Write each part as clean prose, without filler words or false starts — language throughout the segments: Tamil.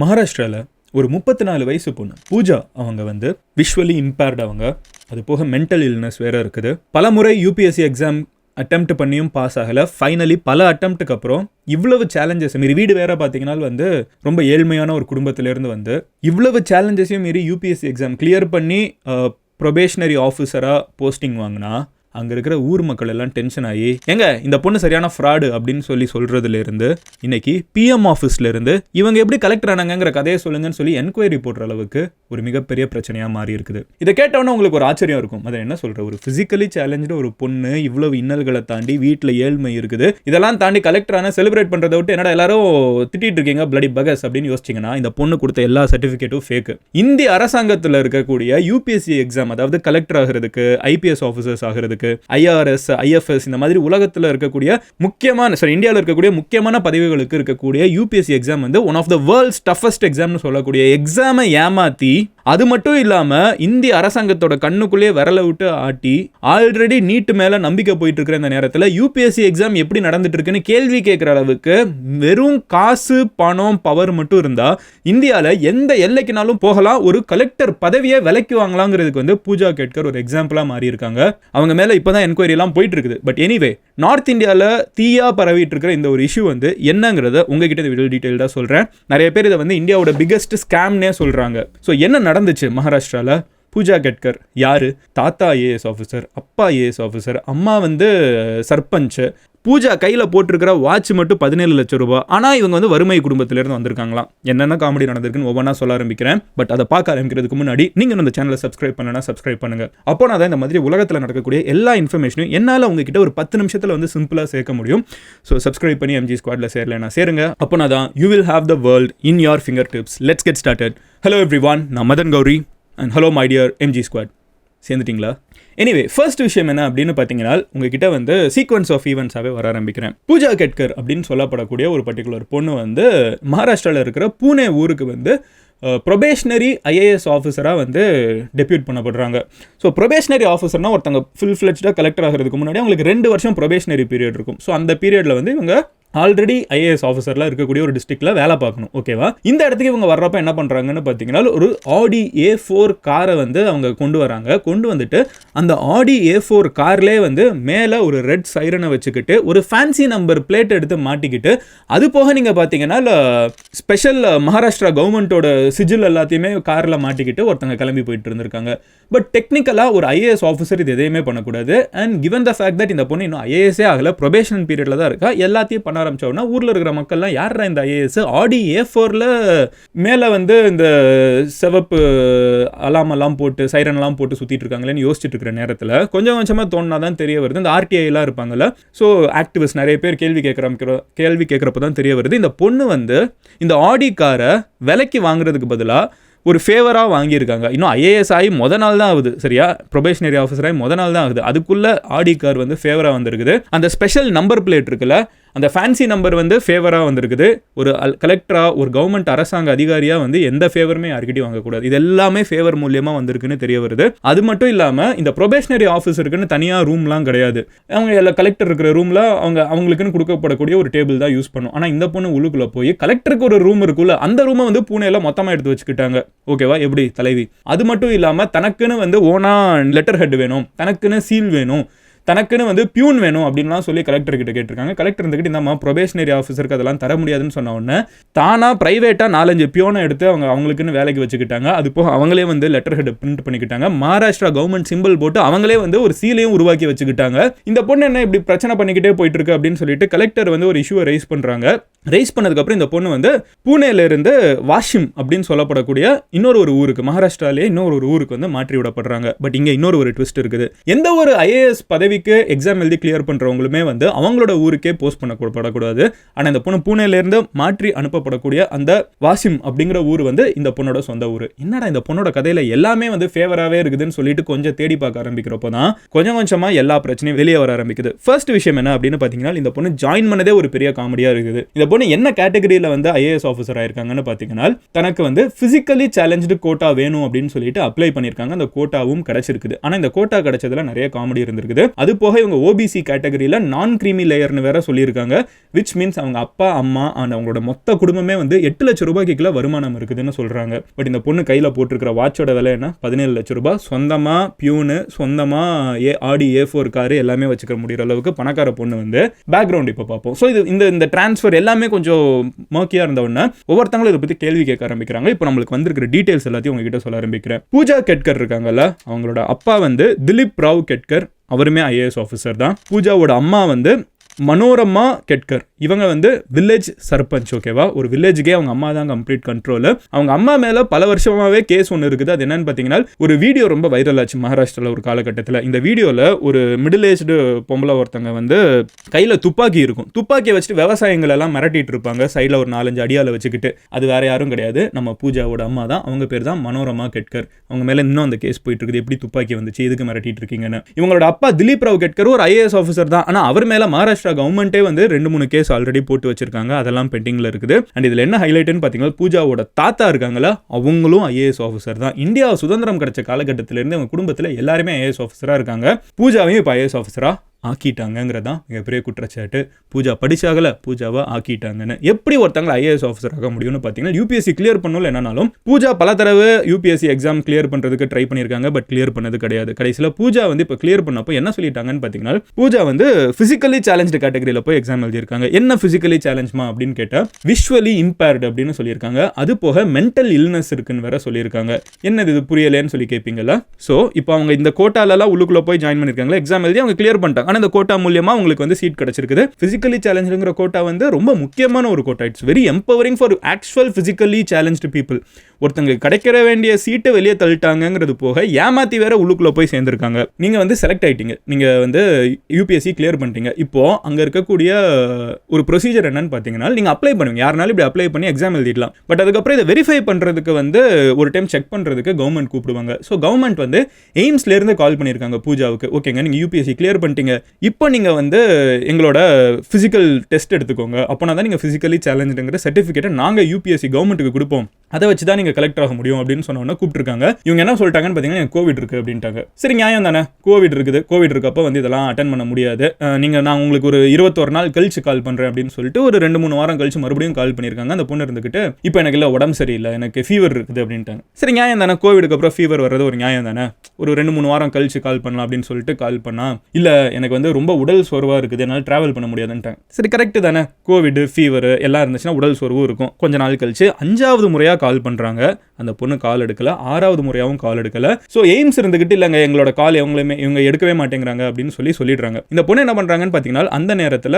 மகாராஷ்டிராவில் ஒரு 34 வயசு பொண்ணு பூஜா அவங்க வந்து விஷுவலி இம்பேர்ட் அவங்க, அது போக மென்டல் இல்னஸ் வேறு இருக்குது. பல முறை யூபிஎஸ்சி எக்ஸாம் அட்டெம்ப்ட் பண்ணியும் பாஸ் ஆகலை. ஃபைனலி பல அட்டெம்ப்ட்டுக்கு அப்புறம் இவ்வளவு சேலஞ்சஸ் மீறி, வீடு வேறு பார்த்தீங்கன்னா வந்து ரொம்ப ஏழ்மையான ஒரு குடும்பத்திலேருந்து வந்து இவ்வளவு சேலஞ்சஸையும் மீறி யூபிஎஸ்சி எக்ஸாம் கிளியர் பண்ணி ப்ரொபேஷனரி ஆஃபீஸராக போஸ்டிங் வாங்கினா அங்கே இருக்கிற ஊர் மக்கள் எல்லாம் டென்ஷன் ஆகி இந்த பொண்ணு சரியான ஃப்ராடு அப்படின்னு சொல்கிறதுலேருந்து இன்னைக்கு பிஎம் ஆஃபீஸ்லேருந்து இவங்க எப்படி கலெக்டர் ஆனாங்கிற கதையை சொல்லுங்கன்னு சொல்லி என்கொயரி போடுற அளவுக்கு ஒரு மிகப்பெரிய பிரச்சனையாக மாறி இருக்குது. இதை கேட்டோன்னா உங்களுக்கு ஒரு ஆச்சரியம் இருக்கும். அதை என்ன சொல்கிற, ஒரு ஃபிசிக்கலி சேலஞ்சு ஒரு பொண்ணு இவ்வளவு இன்னல்களை தாண்டி வீட்டில் ஏழ்மை இருக்குது, இதெல்லாம் தாண்டி கலெக்டரான செலிப்ரேட் பண்ணுறதை விட்டு என்னடா எல்லாரும் திட்டிட்டு இருக்கீங்க பிளடி பகஸ் அப்படின்னு யோசிச்சிங்கன்னா, இந்த பொண்ணு கொடுத்த எல்லா சர்டிஃபிகேட்டும் ஃபேக்கு. இந்திய அரசாங்கத்தில் இருக்கக்கூடிய யூபிஎஸ்சி எக்ஸாம், அதாவது கலெக்டர் ஆகிறதுக்கு, ஐபிஎஸ் ஆஃபீஸர்ஸ் ஆகிறதுக்கு, ஐஆர்எஸ், ஐஎஃப்எஸ், இந்த மாதிரி உலகத்தில் இருக்கக்கூடிய முக்கியமான இந்தியாவில் இருக்கக்கூடிய முக்கியமான பதவிகளுக்கு இருக்கக்கூடிய யூபிஎஸ்சி எக்ஸாம் வந்து one of the world's toughest எக்ஸாம்னு சொல்லக்கூடிய எக்ஸாமை ஏமாத்தி, அது மட்டும் இல்லாமல் இந்திய அரசாங்கத்தோட கண்ணுக்குள்ளேயே விரல விட்டு ஆட்டி ஆல்ரெடி நீட்டு மேலே நம்பிக்கை போயிட்டு இருக்கிற இந்த நேரத்தில் யூபிஎஸ்சி எக்ஸாம் எப்படி நடந்துட்டு இருக்குன்னு கேள்வி கேட்குற அளவுக்கு வெறும் காசு, பணம், பவர் மட்டும் இருந்தால் இந்தியாவில் எந்த எல்லைக்குனாலும் போகலாம். ஒரு கலெக்டர் பதவியை விலைக்கு வாங்கலாங்கிறதுக்கு வந்து பூஜா கேட்கர் ஒரு எக்ஸாம்பிளாக மாறி இருக்காங்க. அவங்க மேலே இப்போதான் என்கொயரி எல்லாம் போயிட்டு இருக்குது. பட் எனிவே, நார்த் இந்தியாவில் தீயா பரவிட்டு இருக்கிற இந்த ஒரு இஷ்யூ வந்து என்னங்கிறத உங்ககிட்ட இந்த வீடியோ டீட்டெயில்டாக சொல்கிறேன். நிறைய பேர் இதை வந்து இந்தியாவோட பிக்கஸ்ட் ஸ்கேம்னே சொல்கிறாங்க. ஸோ என்ன நடந்துச்சு மகாராஷ்டிராவில்? பூஜா கேட்கர் யாரு? தாத்தா ஐஏஎஸ் ஆஃபீஸர், அப்பா ஐஏஎஸ் ஆஃபீஸர், அம்மா வந்து சர்பஞ்ச். பூஜா கையில் போட்டிருக்கிற வாட்ச் மட்டும் 17 லட்சம் ரூபாய். ஆனால் இவங்க வந்து வறுமை குடும்பத்திலேருந்து வந்திருக்காங்களாம். என்னென்ன காமெடி நடந்திருக்குன்னு ஒவ்வொன்றா சொல்ல ஆரம்பிக்கிறேன். பட் அதை பார்க்க ஆரம்பிக்கிறதுக்கு முன்னாடி நீங்கள் இந்த சேனலை சப்ஸ்கிரைப் பண்ணனா சப்ஸ்கிரைப் பண்ணுங்கள். அப்போ நான் தான் இந்த மாதிரி உலகத்தில் நடக்கக்கூடிய எல்லா இன்ஃபர்மேஷனும் என்னால் உங்ககிட்ட ஒரு 10 நிமிஷத்தில் வந்து சிம்பிளாக சேர்க்க முடியும். ஸோ சப்ஸ்கிரைப் பண்ணி எம்ஜி ஸ்குவாடில் சேருங்க. அப்போ நான் தான் you will have the world in your finger tips. Let's get started. Hello everyone, நான் Madan Gowri and hello my dear MG squad. சேர்ந்துட்டிங்களா? எனிவே, ஃபர்ஸ்ட் விஷயம் என்ன அப்படின்னு பார்த்தீங்கன்னா, உங்ககிட்ட வந்து சீக்வன்ஸ் ஆஃப் ஈவெண்ட்ஸாகவே வர ஆரம்பிக்கிறேன். பூஜா கேட்கர் அப்படின்னு சொல்லப்படக்கூடிய ஒரு பர்டிகுலர் பொண்ணு வந்து மகாராஷ்டிராவில் இருக்கிற பூனே ஊருக்கு வந்து ப்ரொபேஷனரி ஐஏஎஸ் ஆஃபீஸராக வந்து டெப்யூட் பண்ணப்படுறாங்க. ஸோ ப்ரொபேஷனரி ஆஃபீஸர்னால் ஒருத்தங்க ஃபுல் ஃப்ளெட்ஜாக கலெக்டர் ஆகிறதுக்கு முன்னாடி அவங்களுக்கு 2 வருஷம் ப்ரொபேஷனரி பீரியட் இருக்கும். ஸோ அந்த பீரியடில் வந்து இவங்க ஆல்ரெடி ஐஏஎஸ் ஆஃபீஸரில் இருக்கக்கூடிய ஒரு டிஸ்ட்ரிக்டில் வேலை பார்க்கணும். ஓகேவா? இந்த இடத்துக்கு இவங்க வர்றப்ப என்ன பண்ணுறாங்கன்னு பார்த்தீங்கன்னா, ஒரு ஆடி A4 காரை வந்து அவங்க கொண்டு வராங்க. கொண்டு வந்துட்டு அந்த ஆடி A4 கார்லேயே வந்து மேலே ஒரு ரெட் சைரனை வச்சுக்கிட்டு ஒரு ஃபேன்சி நம்பர் பிளேட் எடுத்து மாட்டிக்கிட்டு, அது போக நீங்கள் பார்த்தீங்கன்னா ஸ்பெஷல் மகாராஷ்டிரா கவர்மெண்ட்டோட சிஜில் எல்லாத்தையுமே காரில் மாட்டிக்கிட்டு ஒருத்தங்க கிளம்பி போயிட்டு இருந்திருக்காங்க. பட் டெக்னிக்கலாக ஒரு ஐஏஎஸ் ஆஃபீஸர் இது எதையுமே பண்ணக்கூடாது. And given the fact that இந்த பொண்ணு இன்னும் ஐஏஎஸே ஆகலை, ப்ரொபேஷன் பீரியடில் தான் இருக்கா. எல்லாத்தையும் பண்ண ஆரம்பிச்சோன்னா ஊரில் இருக்கிற மக்கள்லாம் யாரா இந்த ஐஏஎஸ் ஆடி A4ல மேலே வந்து இந்த சிவப்பு அலாம் போட்டு சைரன்லாம் போட்டு சுற்றிட்டு இருக்காங்களேன்னு யோசிச்சுட்டு இருக்கிற நேரத்தில் கொஞ்சம் கொஞ்சமாக தோணுனா தான் தெரிய வருது. இந்த ஆர்டிஐலாம் இருப்பாங்கல்ல, ஸோ ஆக்டிவிஸ்ட் நிறைய பேர் கேள்வி கேட்குறப்ப தான் தெரிய வருது, இந்த பொண்ணு வந்து இந்த ஆடி காரை விலைக்கு வாங்குறதுக்கு பதிலாக ஒரு ஃபேவராக வாங்கியிருக்காங்க. இன்னும் ஐஏஎஸ் ஆகி நாள் தான் ஆகுது, சரியா? ப்ரொபேஷனரி ஆஃபீஸர் ஆகி நாள் தான் ஆகுது. அதுக்குள்ளே ஆடி கார் வந்து ஃபேவராக வந்திருக்குது. அந்த ஸ்பெஷல் நம்பர் பிளேட் இருக்குல்ல, அந்த ஃபேன்சி நம்பர் வந்து ஃபேவராக வந்திருக்குது. ஒரு கலெக்டராக, ஒரு கவர்மெண்ட் அரசாங்க அதிகாரியாக வந்து எந்த ஃபேவருமே யார்கிட்டையும் வாங்கக்கூடாது. இது எல்லாமே ஃபேவர் மூலியமாக வந்திருக்குன்னு தெரிய வருது. அது மட்டும் இல்லாமல் இந்த ப்ரொபேஷனரி ஆஃபீஸருக்குன்னு தனியாக ரூம்லாம் கிடையாது. அவங்க எல்லா கலெக்டர் இருக்கிற ரூமில் அவங்களுக்குன்னு கொடுக்கப்படக்கூடிய ஒரு டேபிள் தான் யூஸ் பண்ணும். ஆனால் இந்த பொண்ணு உள்ளுக்குள்ளே போய் கலெக்டருக்கு ஒரு ரூம் இருக்குல்ல, அந்த ரூமை வந்து பூனேல மொத்தமாக எடுத்து வச்சுக்கிட்டாங்க. ஓகேவா? எப்படி தலைவி? அது மட்டும் இல்லாமல் தனக்குன்னு வந்து ஓனா லெட்டர் ஹெட் வேணும், தனக்குன்னு சீல் வேணும், தனக்குன்னு வந்து பியூன் வேணும் அப்படின்லாம் சொல்லி கலெக்டர் கிட்ட கேட்டிருக்காங்க. கலெக்டர் இருந்துக்கிட்டு இந்தம்மா ப்ரொபேஷனரி ஆஃபீஸருக்கு அதெல்லாம் தர முடியாதுன்னு சொன்ன உடனே தானாக ப்ரைவேட்டாக 4-5 பியூனை எடுத்து அவங்களுக்குன்னு வேலைக்கு வச்சுக்கிட்டாங்க. அது போக அவங்களே வந்து லெட்டர் ஹெட் பிரிண்ட் பண்ணிக்கிட்டாங்க. மகாராஷ்டிரா கவர்மெண்ட் சிம்பிள் போட்டு அவங்களே வந்து ஒரு சீலையும் உருவாக்கி வச்சுக்கிட்டாங்க. இந்த பொண்ணு என்ன இப்படி பிரச்சனை பண்ணிக்கிட்டே போயிட்டு இருக்கு அப்படின்னு சொல்லிட்டு கலெக்டர் வந்து ஒரு இஷ்யூவை ரைஸ் பண்ணுறாங்க. ரைஸ் பண்ணதுக்கப்புறம் இந்த பொண்ணு வந்து பூனேலேருந்து வாஷிம் அப்படின்னு சொல்லப்படக்கூடிய இன்னொரு ஊருக்கு, மகாராஷ்டிராலேயே இன்னொரு ஊருக்கு வந்து மாற்றி விடப்படுறாங்க. பட் இங்கே இன்னொரு ட்விஸ்ட் இருக்குது. எந்த ஒரு ஐஏஎஸ் பதவிக்கு எக்ஸாம் எழுதி கிளியர் பண்ணுறவங்களுமே வந்து அவங்களோட ஊருக்கே போஸ்ட் பண்ணப்படக்கூடாது. ஆனால் இந்த பொண்ணு பூனேலேருந்து மாற்றி அனுப்பப்படக்கூடிய அந்த வாஷிம் அப்படிங்கிற ஊர் வந்து இந்த பொண்ணோட சொந்த ஊர். என்னடா இந்த பொண்ணோட கதையில் எல்லாமே வந்து ஃபேவராகவே இருக்குதுன்னு சொல்லிட்டு கொஞ்சம் தேடி பார்க்க ஆரம்பிக்கிறப்போ தான் கொஞ்சம் கொஞ்சமாக எல்லா பிரச்சனையும் வெளியே வர ஆரம்பிக்குது. ஃபர்ஸ்ட் விஷயம் என்ன அப்படின்னு பார்த்தீங்கன்னா, இந்த பொண்ணு ஜாயின் பண்ணதே ஒரு பெரிய காமெடியாக இருக்குது. இந்த பொண்ணு என்ன கேட்டகரியில் வந்து ஐஏஎஸ் ஆஃபீஸர் ஆயிருக்காங்கன்னு பார்த்தீங்கன்னா, தனக்கு வந்து பிசிக்கலி சேலஞ்சு கோட்டா வேணும் அப்படின்னு சொல்லிட்டு அப்ளை பண்ணியிருக்காங்க. அந்த கோட்டாவும் கிடைச்சிருக்குது. ஆனால் இந்த கோட்டா கிடைச்சதுல நிறைய காமெடி இருந்திருக்குது. அது போக இவங்க ஓபிசி கேட்டகரியில் நான் கிரீமி லேயர்னு வேற சொல்லியிருக்காங்க. விச் மீன்ஸ் அவங்க அப்பா அம்மா அவங்களோட மொத்த குடும்பமே வந்து 8 லட்சம் ரூபாய்க்குள்ள வருமானம் இருக்குதுன்னு சொல்றாங்க. பட் இந்த பொண்ணு கையில் போட்டிருக்கிற வாட்சோட விலை என்ன 17 லட்சம் ரூபாய். சொந்தமா பியூனு, சொந்தமா ஆடி A4 காரு எல்லாமே வச்சுக்க முடிகிற அளவுக்கு பணக்கார பொண்ணு வந்து பேக்ரவுண்ட் இப்போ பார்ப்போம். ஸோ இது இந்த டிரான்ஸ்ஃபர் எல்லாமே கொஞ்சம் மர்க்கியாக இருந்த உடனே ஒவ்வொருத்தங்களும் இதை பற்றி கேள்வி கேட்க ஆரம்பிக்கிறாங்க. இப்போ நம்மளுக்கு வந்திருக்கிற டீடைல்ஸ் எல்லாத்தையும் உங்ககிட்ட சொல்ல ஆரம்பிக்கிறேன். பூஜா கெட்கர் இருக்காங்கல்ல, அவங்களோட அப்பா வந்து திலீப் ராவ் கெட்கர், அவருமே IAS ஆஃபீஸர் தான். பூஜாவோட அம்மா வந்து மனோரமா கெட்கர், இவங்க வந்து வில்லேஜ் சர்பஞ்ச். ஓகேவா, ஒரு வில்லேஜுக்கே அவங்க அம்மா தான் கம்ப்ளீட் கண்ட்ரோல். அவங்க அம்மா மேல பல வருஷமாவே கேஸ் ஒன்று இருக்குது. அது என்னன்னு பார்த்தீங்கன்னா, ஒரு வீடியோ ரொம்ப வைரல் ஆச்சு மகாராஷ்டிராவில் ஒரு காலகட்டத்தில். இந்த வீடியோவில் ஒரு மிடில் ஏஜ்டு பொம்பளை ஒருத்தங்க வந்து கையில் துப்பாக்கி இருக்கும், துப்பாக்கியை வச்சுட்டு விவசாயிகள் எல்லாம் மிரட்டிட்டு இருப்பாங்க, சைடில் ஒரு 4-5 அடியால் வச்சுக்கிட்டு. அது வேற யாரும் கிடையாது, நம்ம பூஜாவோட அம்மா தான். அவங்க பேர் தான் மனோரமா கெட்கர். அவங்க மேலே இன்னும் அந்த கேஸ் போயிட்டு இருக்குது, எப்படி துப்பாக்கி வந்துச்சு, எதுக்கு மிரட்டிட்டு இருக்கீங்கன்னு. இவங்களோட அப்பா திலீப் ராவ் கெட்கர் ஒரு IAS ஆஃபீஸர் தான். ஆனால் அவர் மேலே மகாராஷ்டிரா கவர்மெண்ட்டே வந்து 2-3 கேஸ் ஆல்ரெடி போட்டு வச்சிருக்காங்க, அதெல்லாம் பெண்டிங்ல இருக்குது. அண்ட் இதுல என்ன ஹைலைட்னு பார்த்தீங்கன்னா, பூஜாவோட தாத்தா இருக்காங்களா, அவங்களும் IAS ஆஃபீஸர் தான். இந்தியா சுதந்திரம் கிடைச்ச காலகட்டத்திலிருந்து அவங்க குடும்பத்தில் எல்லாருமே IAS ஆஃபீஸராக இருக்காங்க. பூஜாவையும் இப்போ IAS ஆஃபீஸரா ஆக்கிட்டாங்கிறதான் மிகப்பெரிய குற்றச்சாட்டு. பூஜா படிச்சாகல, பூஜாவை ஆக்கிட்டாங்கன்னு. எப்படி ஒருத்தங்களை IAS ஆஃபீஸர் ஆக முடியும்னு பார்த்தீங்கன்னா, UPSC கிளியர் பண்ணல. என்னன்னாலும் பூஜா பல தடவை UPSC எக்ஸாம் கிளியர் பண்ணுறதுக்கு ட்ரை பண்ணியிருக்காங்க, பட் கிளியர் பண்ணது கிடையாது. கடைசியில் பூஜா வந்து இப்போ கிளியர் பண்ணப்போ என்ன சொல்லிட்டாங்கன்னு பார்த்தீங்கன்னா, பூஜா வந்து ஃபிசிக்கலி சேலஞ்சு கேட்டகரியில் போய் எக்ஸாம் எழுதியிருக்காங்க. என்ன ஃபிசிக்கலி சேலஞ்சுமா அப்படின்னு கேட்டால் விஷுவலி இம்பேர்டு அப்படின்னு சொல்லியிருக்காங்க. அது போக மென்டல் இல்னஸ் இருக்குன்னு வேற சொல்லியிருக்காங்க. என்னது இது புரியலேன்னு சொல்லி கேட்பீங்களா? ஸோ இப்போ அவங்க இந்த கோட்டாலெல்லாம் உள்ளுக்குள்ளே போய் ஜாயின் பண்ணியிருக்காங்க, எக்ஸாம் எழுதி அவங்க கிளியர் பண்ணிட்டாங்க. இந்த கோட்டா மூலமா உங்களுக்கு வந்து சீட் கிடைச்சிருக்குது. பிசிக்கலி சேலஞ்சுங்கிற கோட்டா வந்து ரொம்ப முக்கியமான ஒரு quota. It's very empowering for actual physically challenged people. ஒருத்தங்க கிடைக்கிற வேண்டிய சீட்டை வெளியே தள்ளிட்டாங்கிறது போக ஏமாத்தி வேற உள்ளுக்குள்ள போய் சேர்ந்திருக்காங்க. நீங்க வந்து செலக்ட் ஆயிட்டீங்க, நீங்க வந்து UPSC கிளியர் பண்ணிட்டீங்க. இப்போ அங்க இருக்கக்கூடிய ஒரு ப்ரொசீஜர் என்னன்னு பாத்தீங்கன்னா, நீங்க அப்ளை பண்ணுவீங்க, யாருனாலும் இப்படி அப்ளை பண்ணி எக்ஸாம் எழுதிடலாம். பட் அதுக்கப்புறம் இதை வெரிஃபை பண்றதுக்கு வந்து ஒரு டைம் செக் பண்றதுக்கு கவர்மெண்ட் கூப்பிடுவாங்க. ஸோ கவர்மெண்ட் வந்து எய்ம்ஸ்ல இருந்து கால் பண்ணியிருக்காங்க பூஜாவுக்கு. ஓகேங்க, நீங்க UPSC கிளியர் பண்ணிட்டீங்க, இப்போ நீங்கள் வந்து எங்களோட ஃபிசிக்கல் டெஸ்ட் எடுத்துக்கோங்க, அப்போனா தான் நீங்கள் ஃபிசிக்கலி சேலஞ்சுங்கிற சர்டிஃபிகேட்டை நாங்கள் UPSC கவர்மெண்ட்டுக்கு கொடுப்போம், அதை வச்சு தான் நீங்கள் கலெக்டர் ஆக முடியும் அப்படின்னு சொன்னோன்னா கூப்பிட்டுருக்காங்க. இவங்க என்ன சொல்லிட்டாங்கன்னு பார்த்தீங்கன்னா, எனக்கு கோவிட் இருக்குது அப்படின்ட்டாங்க. சரி, நியாயம் தானே, கோவிட் இருக்குது, கோவிட் இருக்கப்போ வந்து இதெல்லாம் அட்டன் பண்ண முடியாது, நான் உங்களுக்கு ஒரு 21 நாள் கழிச்சு கால் பண்ணுறேன் அப்படின்னு சொல்லிட்டு ஒரு 2-3 வாரம் கழிச்சு மறுபடியும் கால் பண்ணியிருக்காங்க. அந்த பொண்ணு இருந்துக்கிட்டு இப்போ எனக்கு இல்லை, உடம்பு சரியில்லை, எனக்கு ஃபீவர் இருக்குது அப்படின்ட்டாங்க. சரி, நியாயம் தானே, கோவிடுக்கு அப்புறம் ஃபீவர் வர்றது ஒரு நியாயம் தானே, ஒரு 2-3 வாரம் கழிச்சு கால் பண்ணலாம் அப்படின்னு சொல்லிட்டு கால் பண்ணா, இல்லை எனக்கு வந்து ரொம்ப உடல் சோர்வாக இருக்குது, என்னால் ட்ராவல் பண்ண முடியாதுன்ட்டாங்க. சரி, கரெக்டு தானே, கோவிட் ஃபீவர் எல்லாம் இருந்துச்சுன்னா உடல் சோர்வும் இருக்கும். கொஞ்ச நாள் கழிச்சு 5வது முறையாக கால் பண்ணுறாங்க, அந்த பொண்ணு கால் எடுக்கல. 6வது முறையாகவும் கால் எடுக்கல. ஸோ எய்ம்ஸ் இருந்துகிட்டு இல்லைங்க, எங்களோட கால் இவங்க எடுக்கவே மாட்டேங்கிறாங்க அப்படின்னு சொல்லிடுறாங்க. இந்த பொண்ணு என்ன பண்ணுறாங்கன்னு பார்த்தீங்கன்னா, அந்த நேரத்தில்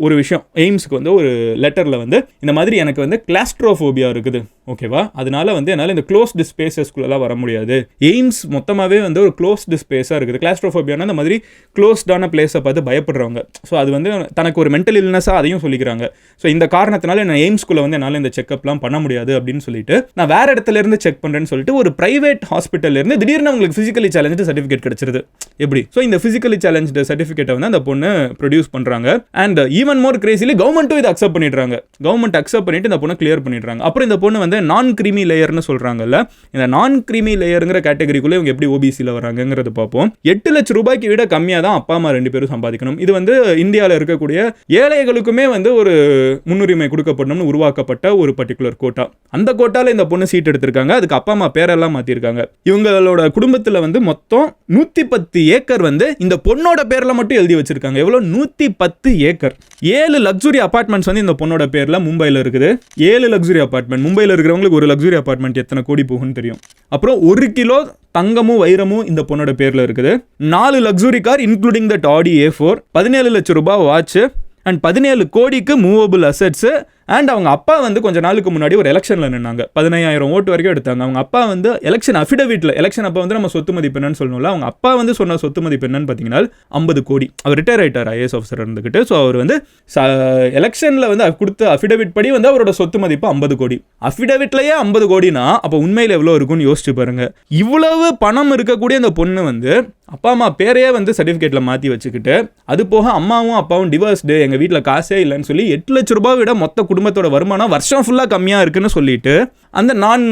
ஒரு விஷயம், எய்ம்ஸுக்கு வந்து ஒரு லெட்டரில் வந்து இந்த மாதிரி எனக்கு வந்து கிளாஸ்ட்ரோஃபோபியா இருக்குது, ஓகேவா, அதனால வந்து என்னால் இந்த க்ளோஸ்டு ஸ்பேசஸ்குள்ளெல்லாம் வர முடியாது. எய்ம்ஸ் மொத்தமாகவே வந்து ஒரு க்ளோஸ்டு ஸ்பேஸாக இருக்குது. கிளாஸ்ட்ரோஃபோபியானா இந்த மாதிரி க்ளோஸ்டான பிளேஸை பார்த்து பயப்படுறவங்க. ஸோ அது வந்து தனக்கு ஒரு மென்டல் இல்னஸாக அதையும் சொல்லிக்கிறாங்க. ஸோ இந்த காரணத்தினால நான் எய்ம்ஸ்குள்ளே வந்து என்னால் இந்த செக்அப்லாம் பண்ண முடியாது அப்படின்னு சொல்லிட்டு நான் வேற இடத்துல இருந்து செக் பண்ணுறேன்னு சொல்லிட்டு ஒரு பிரைவேட் ஹாஸ்பிட்டல்ல இருந்து திடீர்னு உங்களுக்கு ஃபிசிக்கலி சேலஞ்சு சர்டிஃபிகேட் கிடைச்சிருது. எப்படி? ஸோ இந்த ஃபிசிக்கலி சேலஞ்சு சர்டிஃபிகேட்டை வந்து அந்த பொண்ணு ப்ரொடியூஸ் பண்ணுறாங்க. அண்ட் ஈவன் மோர் கிரேசிலி கவர்மெண்ட்டும் இதை அக்செப்ட் பண்ணிடுறாங்க. கவர்மெண்ட் அக்செப்ட் பண்ணிட்டு இந்த பொண்ணை கிளியர் பண்ணிடுறாங்க. அப்புறம் இந்த பொண்ணு வந்து நான் கிரீமி லேயர்னு சொல்றாங்கல்ல, இந்த நான் கிரீமி லேயருங்கிற கேட்டகரிக்குள்ளே இவங்க எப்படி OBCல வராங்கிறது பார்ப்போம். 8 லட்சம் ரூபாய்க்கு விட கம்மியாக தான் அப்பா அம்மா 2 பேரும் சம்பாதிக்கணும். இது வந்து இந்தியாவில் இருக்கக்கூடிய ஏழைகளுக்குமே வந்து ஒரு முன்னுரிமை கொடுக்கப்படணும்னு உருவாக்கப்பட்ட ஒரு பர்டிகுலர் கோட்டா. அந்த கோட்டால இந்த பொண்ணு சீட் எடுத்திருக்காங்க. அதுக்கு அப்பா அம்மா பேரெல்லாம் மாத்திருக்காங்க. இவங்களோட குடும்பத்தில் வந்து மொத்தம் 110 ஏக்கர் வந்து இந்த பொண்ணோட பேர்ல மட்டும் எழுதி வச்சிருக்காங்க. எவ்வளோ? 110 ஏக்கர். 7 லக்ஸுரி அபார்ட்மெண்ட்ஸ் வந்து இந்த பொண்ணோட பேர்ல மும்பையில் இருக்குது. 7 லக்ஸுரி அபார்ட்மெண்ட். மும்பையில் இருக்கிறவங்களுக்கு ஒரு லக்ஸுரி அபார்ட்மெண்ட் எத்தனை கோடி போகும்னு தெரியும். அப்புறம் 1 கிலோ தங்கமும் வைரமும் இந்த பொண்ணோட பேர்ல இருக்குது. 4 luxury car including that Aadi A4, 17 லட்சம் ரூபாய் வாட்ச் அண்ட் 17 கோடிக்கு மூவபிள் அசெட்ஸ். அண்ட் அவங்க அப்பா வந்து கொஞ்ச நாளுக்கு முன்னாடி ஒரு எலெக்ஷனில் நின்னாங்க, 15,000 ஓட்டு வரைக்கும் எடுத்தாங்க. அவங்க அப்பா வந்து எலெக்ஷன் அஃபிடவிட்டில், எலெக்ஷன் அப்போ வந்து நம்ம சொத்து மதிப்பு என்னன்னு சொல்லணும்ல, அவங்க அப்பா வந்து சொன்ன சொத்து மதிப்பு என்னன்னு பார்த்தீங்கன்னா 50 கோடி. அவர் ரிட்டையர் ஆயிட்டார் IAS ஆஃபீஸர் இருந்துக்கிட்டு. ஸோ அவர் வந்து எலெக்ஷனில் வந்து கொடுத்த அஃபிடவிட் படி வந்து அவரோட சொத்து மதிப்பு 50 கோடி. அஃபிடவிட்லேயே 50 கோடினா அப்போ உண்மையில் எவ்வளோ இருக்குன்னு யோசிச்சு பாருங்க. இவ்வளவு பணம் இருக்கக்கூடிய அந்த பொண்ணு வந்து அப்பா அம்மா பேரையே வந்து சர்டிஃபிகேட்டில் மாற்றி வச்சுக்கிட்டு, அது போக அம்மாவும் அப்பாவும் டிவோர்ஸ்டு, எங்கள் வீட்டில் காசே இல்லைன்னு சொல்லி 8 லட்சம் ரூபாய் விட மொத்த குடும்பத்தோட வருமானம் வருஷம் ஃபுல்லாக கம்மியாக இருக்குன்னு சொல்லிட்டு அந்த நான்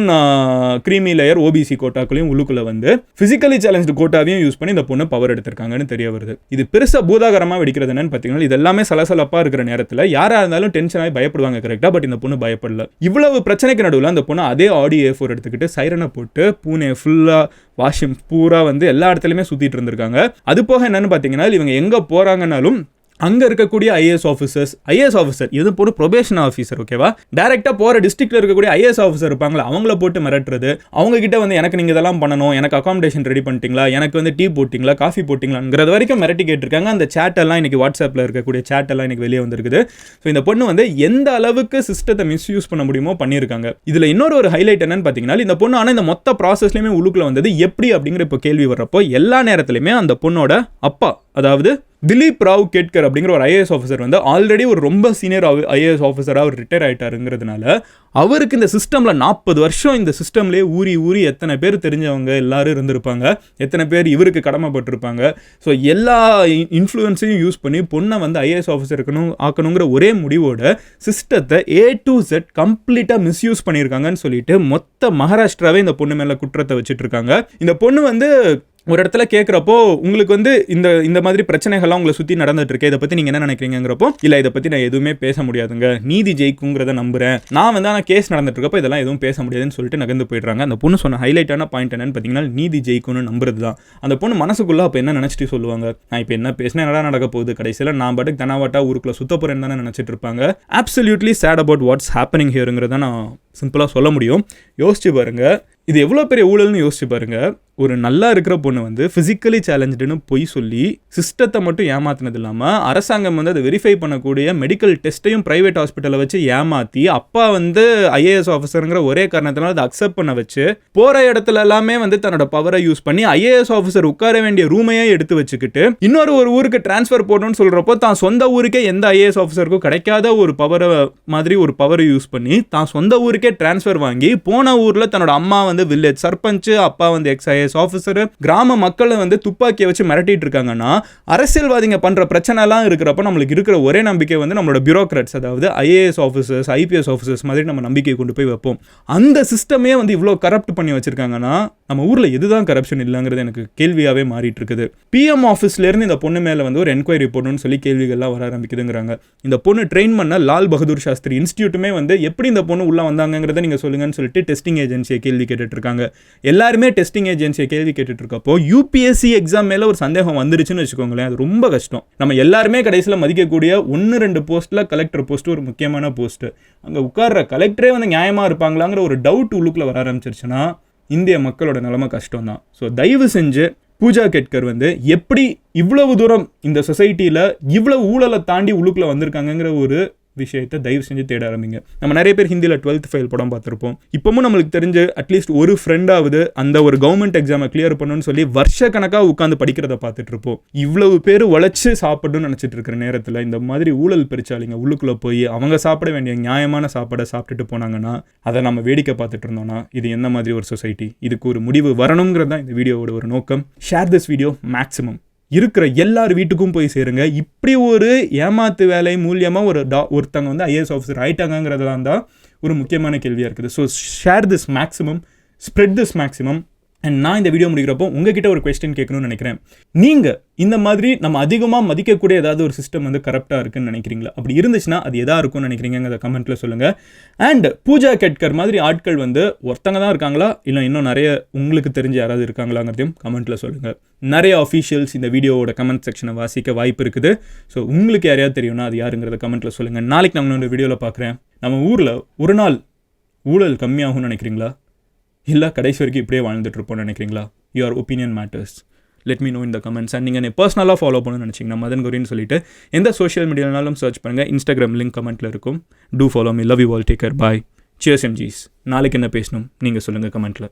க்ரீமி லேயர் ஓபிசி கோட்டாக்களையும் உள்ளுக்குள்ளே வந்து ஃபிசிக்கலி சேலஞ்சு கோட்டாவையும் யூஸ் பண்ணி இந்த பொண்ணு பவர் எடுத்திருக்காங்கன்னு தெரிய வருது. இது பெருசாக பூதாகரமாக வெடிக்கிறது என்னன்னு பார்த்தீங்கன்னா, இது எல்லாமே சலசலப்பாக இருக்கிற நேரத்தில் யாராக இருந்தாலும் டென்ஷன் ஆகி பயப்படுவாங்க கரெக்டாக. பட் இந்த பொண்ணு பயப்படல. இவ்வளவு பிரச்சனைக்கு நடுவில் அந்த பொண்ணு அதே ஆடி A4 எடுத்துக்கிட்டு சைரனை போட்டு பூனே ஃபுல்லாக வாஷிங் பூரா வந்து எல்லா இடத்துலையுமே சுற்றிட்டு இருந்திருக்காங்க. அது போக என்னன்னு பார்த்தீங்கன்னா, இவங்க எங்கே போகிறாங்கன்னாலும் அங்கே இருக்கக்கூடிய ஐஏஎஸ் ஆஃபீஸர் இது போட்டு ப்ரொபேஷன் ஆஃபீஸர் ஓகேவா, டேரெக்டாக போகிற டிஸ்ட்ரிக்டில் இருக்கக்கூடிய ஐஏஎஸ் ஆஃபீஸர் இருப்பாங்களா, அவங்கள போட்டு மிரட்டுறது, அவங்க கிட்ட வந்து எனக்கு நீங்கள் இதெல்லாம் பண்ணணும், எனக்கு அகாமடேஷன் ரெடி பண்ணிட்டீங்களா, எனக்கு வந்து டீ போட்டிங்களா, காஃபி போட்டிங்களாங்கிறது வரைக்கும் மிரட்டி கேட்டிருக்காங்க. அந்த சேட்டெல்லாம் இன்றைக்கி வாட்ஸ்அப்பில் இருக்கக்கூடிய சேட்டெல்லாம் இன்றைக்கி வெளியே வந்திருக்குது. ஸோ இந்த பொண்ணு வந்து எந்த அளவுக்கு சிஸ்டத்தை மிஸ்யூஸ் பண்ண முடியுமோ பண்ணியிருக்காங்க. இதில் இன்னொரு ஹைலைட் என்னன்னு பார்த்தீங்கன்னா, இந்த பொண்ணு ஆனால் இந்த மொத்த ப்ராசஸ்லையுமே உள்ளுக்குள்ள வந்தது எப்படி அப்படிங்கிற இப்போ கேள்வி வர்றப்போ எல்லா நேரத்துலையுமே அந்த பொண்ணோட அப்பா, அதாவது திலீப் ராவ் கேட்கர் அப்படிங்கிற ஒரு ஐஏஎஸ் ஆஃபீஸர் வந்து ஆல்ரெடி ஒரு ரொம்ப சீனியர் ஐஏஎஸ் ஆஃபீஸராக அவர் ரிட்டையர் ஆகிட்டாருங்கிறதுனால அவருக்கு இந்த சிஸ்டமில் 40 வருஷம் இந்த சிஸ்டம்லேயே ஊறி எத்தனை பேர் தெரிஞ்சவங்க எல்லாரும் இருந்திருப்பாங்க, எத்தனை பேர் இவருக்கு கடமைப்பட்டிருப்பாங்க. ஸோ எல்லா இன்ஃப்ளூயன்ஸையும் யூஸ் பண்ணி பொண்ணை வந்து ஐஏஎஸ் ஆஃபீஸர் ஆக்கணுங்கிற ஒரே முடிவோட சிஸ்டத்தை A to Z கம்ப்ளீட்டாக மிஸ்யூஸ் பண்ணியிருக்காங்கன்னு சொல்லிட்டு மொத்த மகாராஷ்டிராவே இந்த பொண்ணு மேலே குற்றத்தை வச்சுட்டு இருக்காங்க. இந்த பொண்ணு வந்து ஒரு இடத்துல கேட்குறப்போ உங்களுக்கு வந்து இந்த மாதிரி பிரச்சனைகள்லாம் உங்களை சுற்றி நடந்துட்டு இருக்கு, இதை பற்றி நீங்கள் என்ன நினைக்கிறீங்கிறப்போ, இல்லை இதை பற்றி நான் எதுவுமே பேச முடியாதுங்க, நீதி ஜெயிக்குங்கிறத நம்புறேன், நான் வந்து ஆனால் கேஸ் நடந்துட்டு இருக்கப்போ இதெல்லாம் எதுவும் பேச முடியாதுன்னு சொல்லிட்டு நகர்ந்து போயிடுறாங்க. அந்த பொண்ணு சொன்ன ஹைலைட்டான பாயிண்ட் என்னன்னு பார்த்தீங்கன்னா, நீதி ஜெயிக்கும்னு நம்புறது தான். அந்த பொண்ணு மனசுக்குள்ளே அப்போ என்ன நினச்சிட்டு சொல்லுவாங்க, நான் இப்போ என்ன பேசினா என்னடா நடக்க போகுது, கடைசியில் நான் பாட்டுக்கு தனாவாட்டா ஊருக்குள்ள சுத்த போகிறேன்னு தானே நினச்சிட்டு இருப்பாங்க. Absolutely chat about what's happening ஹியருங்கிறத நான் சிம்பிளாக சொல்ல முடியும். யோசிச்சு பாருங்க, இது எவ்வளோ பெரிய ஊழல்னு யோசிச்சு பாருங்க. ஒரு நல்லா இருக்கிற பொண்ணு வந்து ஃபிசிக்கலி சேலஞ்சுன்னு பொய் சொல்லி சிஸ்டத்தை மட்டும் ஏமாத்தினது இல்லாமல் அரசாங்கம் வந்து அதை வெரிஃபை பண்ணக்கூடிய மெடிக்கல் டெஸ்ட்டையும் ப்ரைவேட் ஹாஸ்பிட்டலை வச்சு ஏமாற்றி அப்பா வந்து ஐஏஎஸ் ஆஃபீஸருங்கிற ஒரே காரணத்தினால அதை அக்செப்ட் பண்ண வச்சு போகிற இடத்துல எல்லாமே வந்து தன்னோட பவரை யூஸ் பண்ணி ஐஏஎஸ் ஆஃபீஸர் உட்கார வேண்டிய ரூமையே எடுத்து வச்சுக்கிட்டு இன்னொரு ஊருக்கு டிரான்ஸ்ஃபர் போடணும்னு சொல்கிறப்போ தான் சொந்த ஊருக்கே எந்த ஐஏஎஸ் ஆஃபீஸருக்கும் கிடைக்காத ஒரு பவரை மாதிரி ஒரு பவரை யூஸ் பண்ணி தான் சொந்த ஊருக்கே டிரான்ஸ்ஃபர் வாங்கி போன ஊரில் தன்னோட அம்மா வந்து வில்லேஜ் சர்பஞ்ச், அப்பா வந்து எக்ஸ் ஆஃபீஸர், கிராம மக்களை வந்து துப்பாக்கியை வச்சு மிரட்டிட்டு இருக்காங்கன்னா, அரசியல்வாதிங்க பண்ற பிரச்சனை எல்லாம் இருக்கிறப்ப நம்மளுக்கு இருக்கிற ஒரே நம்பிக்கை வந்து நம்மளோட பியூரோக்ராட்ஸ், அதாவது ஐஏஎஸ் ஆஃபீஸர்ஸ், ஐபிஎஸ் ஆஃபீஸர்ஸ் மாதிரி நம்ம நம்பிக்கையை கொண்டு போய் வைப்போம். அந்த சிஸ்டமே வந்து இவ்வளோ கரப்ட் பண்ணி வச்சிருக்காங்கன்னா நம்ம ஊர்ல எதுதான் கரப்ஷன் இல்லைங்கிறது எனக்கு கேள்வியாவே மாறிட்டு இருக்குது. பிஎம் ஆஃபீஸ்ல இருந்து இந்த பொண்ணு மேல வந்து ஒரு என்கொயரி போடணும்னு சொல்லி கேள்விகள்லாம் வர ஆரம்பிக்குதுங்கிறாங்க. இந்த பொண்ணு ட்ரெயின் பண்ண லால் பகதூர் சாஸ்திரி இன்ஸ்டியூட்டுமே வந்து எப்படி இந்த பொண்ணு உள்ள வந்தாங்கிறத நீங்க சொல்லுங்கன்னு சொல்லிட்டு டெஸ்டிங் ஏஜென்சியை கேள்வி கேட்டுட்டு இருக்காங்க. எல்லாருமே டெஸ்டிங் ஏஜென்சியை கேள்வி கேட்டுட்டு இருக்கப்போ யூபிஎஸ்சி எக்ஸாம் மேல ஒரு சந்தேகம் வந்துருச்சுன்னு வச்சுக்கோங்களேன், அது ரொம்ப கஷ்டம். நம்ம எல்லாருமே கடைசியில் மதிக்கக்கூடிய 1-2 போஸ்ட்ல கலெக்டர் போஸ்ட் ஒரு முக்கியமான போஸ்ட், அங்க உட்கார்ற கலெக்டரே வந்து நியாயமா இருப்பாங்களாங்கிற ஒரு டவுட் உள்ளுக்குள்ள வர ஆரம்பிச்சிருச்சுன்னா இந்திய மக்களோட நிலைமை கஷ்டம் தான். ஸோ தயவு செஞ்சு பூஜா கேட்கர் வந்து எப்படி இவ்வளவு தூரம் இந்த சொசைட்டியில் இவ்வளவு ஊழலை தாண்டி உள்ளுக்குள்ள வந்திருக்காங்கிற ஒரு விஷயத்தை தயவு செஞ்சு தேட ஆரம்பிங்க. நம்ம நிறைய பேர் ஹிந்தியில் 12th ஃபெயில் படம் பார்த்துருப்போம். இப்பவும் நம்மளுக்கு தெரிஞ்சு அட்லீஸ்ட் ஒரு ஃப்ரெண்டாவது அந்த ஒரு கவர்மெண்ட் எக்ஸாமை கிளியர் பண்ணணும்னு சொல்லி வருஷ கணக்காக உட்காந்து படிக்கிறத பார்த்துட்டு இருப்போம். இவ்வளவு பேர் உழைச்சு சாப்பிடணும்னு நினச்சிட்டு இருக்கிற நேரத்தில் இந்த மாதிரி ஊழல் பெருச்சாலிங்க உள்ளுக்குள்ளே போய் அவங்க சாப்பிட வேண்டிய நியாயமான சாப்பாடை சாப்பிட்டுட்டு போனாங்கன்னா அதை நம்ம வேடிக்கை பார்த்துட்டு இருந்தோம்னா இது என்ன மாதிரி ஒரு சொசைட்டி? இதுக்கு ஒரு முடிவு வரணுங்கிறது தான் இந்த வீடியோவோட ஒரு நோக்கம். ஷேர் திஸ் வீடியோ மேக்ஸிமம் இருக்கிற எல்லார் வீட்டுக்கும் போய் சேருங்க. இப்படி ஒரு ஏமாத்து வேலை மூலியமாக ஒருத்தங்க வந்து ஐஏஎஸ் ஆஃபீஸர் ஆயிட்டாங்கிறதுலாம் தான் ஒரு முக்கியமான கேள்வியாக இருக்குது. So share this maximum, spread this maximum. And நான் இந்த வீடியோ முடிக்கிறப்போ உங்ககிட்ட ஒரு கொஸ்டின் கேட்கணும்னு நினைக்கிறேன். நீங்கள் இந்த மாதிரி நம்ம அதிகமாக மதிக்கக்கூடிய ஏதாவது ஒரு சிஸ்டம் வந்து கரெக்டாக இருக்குன்னு நினைக்கிறீங்களா? அப்படி இருந்துச்சுன்னா அது எதாக இருக்கும்னு நினைக்கிறீங்க கமெண்ட்டில் சொல்லுங்கள். அண்ட் பூஜா கேட்கர் மாதிரி ஆட்கள் வந்து ஒருத்தங்க தான் இருக்காங்களா, இல்லை இன்னும் நிறைய உங்களுக்கு தெரிஞ்ச யாராவது இருக்காங்களாங்கிறதையும் கமெண்ட்டில் சொல்லுங்கள். நிறைய அஃபீஷியல்ஸ் இந்த வீடியோவோட கமெண்ட் செக்ஷனை வாசிக்க வாய்ப்பு இருக்குது. ஸோ உங்களுக்கு யாரையாவது தெரியும்னா அது யாருங்கிறத கமெண்ட்டில் சொல்லுங்கள். நாளைக்கு நான் இன்னொரு வீடியோவில் பார்க்குறேன். நம்ம ஊரில் ஒரு நாள் ஊழல் கம்மியாகும்னு நினைக்கிறீங்களா, இல்லை கடைசி வரைக்கும் இப்படியே வாழ்ந்துட்டு இருப்போம்னு நினைக்கிறீங்களா? Your opinion matters. Let me know in the comments. And நீங்கள் என்னை பர்சனலாக ஃபாலோ பண்ணணும்னு நினச்சிங்கன்னா மதன் கௌரின்னு சொல்லிட்டு எந்த சோஷியல் மீடியானாலும் சர்ச் பண்ணுங்கள். இன்ஸ்டாகிராம் லிங்க் கமெண்ட்டில் இருக்கும். Do follow me. Love you all. Take care. Bye. Cheers MGs. நாளைக்கு என்ன பேசணும் நீங்கள் சொல்லுங்கள் கமெண்ட்டில்.